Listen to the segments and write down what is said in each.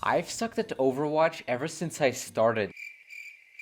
I've sucked at Overwatch ever since I started,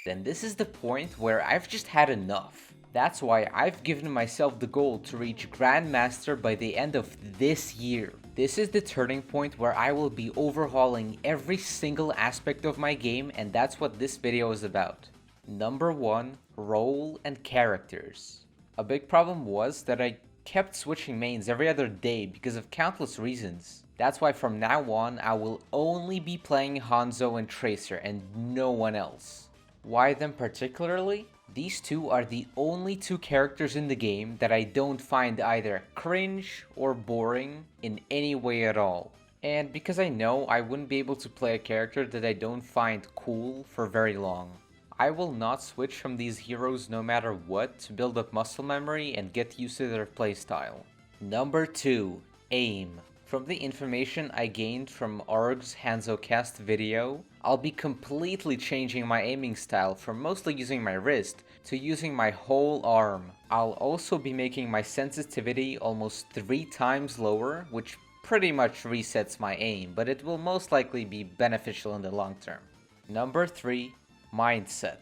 and this is the point where I've just had enough. That's why I've given myself the goal to reach Grandmaster by the end of this year. This is the turning point where I will be overhauling every single aspect of my game, and that's what this video is about. Number 1, role and characters. A big problem was that I kept switching mains every other day because of countless reasons. That's why from now on, I will only be playing Hanzo and Tracer and no one else. Why them particularly? These two are the only two characters in the game that I don't find either cringe or boring in any way at all. And because I know I wouldn't be able to play a character that I don't find cool for very long. I will not switch from these heroes no matter what to build up muscle memory and get used to their playstyle. Number 2, aim. From the information I gained from Arg's HanzoCast video, I'll be completely changing my aiming style from mostly using my wrist to using my whole arm. I'll also be making my sensitivity almost 3 times lower, which pretty much resets my aim, but it will most likely be beneficial in the long term. Number 3, mindset.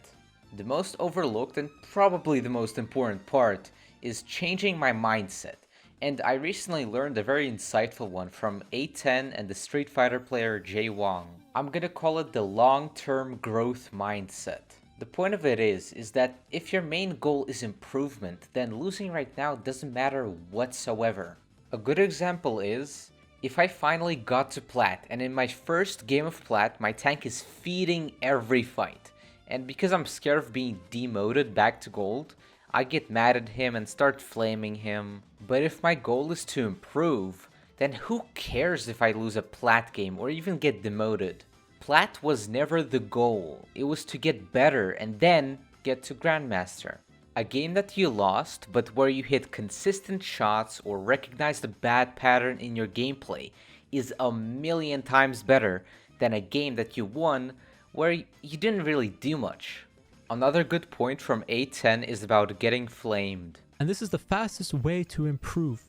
The most overlooked and probably the most important part is changing my mindset. And I recently learned a very insightful one from A10 and the Street Fighter player Jay Wong. I'm gonna call it the long-term growth mindset. The point of it is that if your main goal is improvement, then losing right now doesn't matter whatsoever. A good example is, if I finally got to Plat, and in my first game of Plat, my tank is feeding every fight. And because I'm scared of being demoted back to Gold, I get mad at him and start flaming him. But if my goal is to improve, then who cares if I lose a Plat game or even get demoted? Plat was never the goal. It was to get better and then get to Grandmaster. A game that you lost, but where you hit consistent shots or recognized a bad pattern in your gameplay is a million times better than a game that you won where you didn't really do much. Another good point from A10 is about getting flamed. And this is the fastest way to improve.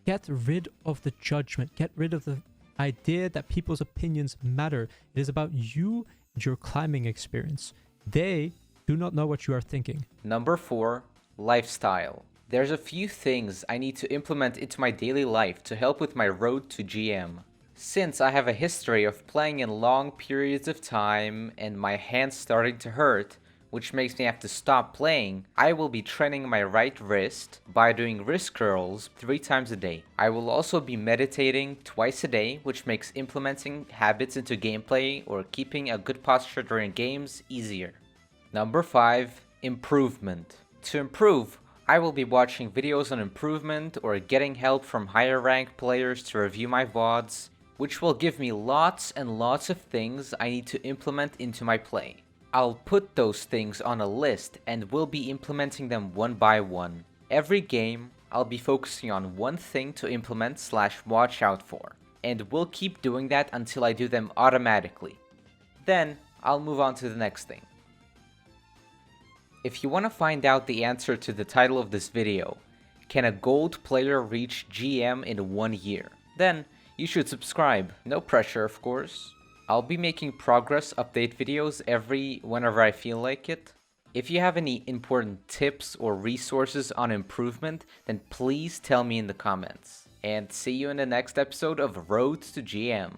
Get rid of the judgment. Get rid of the idea that people's opinions matter. It is about you and your climbing experience. They do not know what you are thinking. Number 4, lifestyle. There's a few things I need to implement into my daily life to help with my road to GM. Since I have a history of playing in long periods of time and my hands starting to hurt, which makes me have to stop playing, I will be training my right wrist by doing wrist curls 3 times a day. I will also be meditating twice a day, which makes implementing habits into gameplay or keeping a good posture during games easier. Number 5, improvement. To improve, I will be watching videos on improvement or getting help from higher ranked players to review my VODs, which will give me lots and lots of things I need to implement into my play. I'll put those things on a list and will be implementing them one by one. Every game, I'll be focusing on one thing to implement / watch out for, and will keep doing that until I do them automatically. Then, I'll move on to the next thing. If you want to find out the answer to the title of this video, can a gold player reach GM in 1 year? Then, you should subscribe. No pressure, of course. I'll be making progress update videos whenever I feel like it. If you have any important tips or resources on improvement, then please tell me in the comments. And see you in the next episode of Road to GM.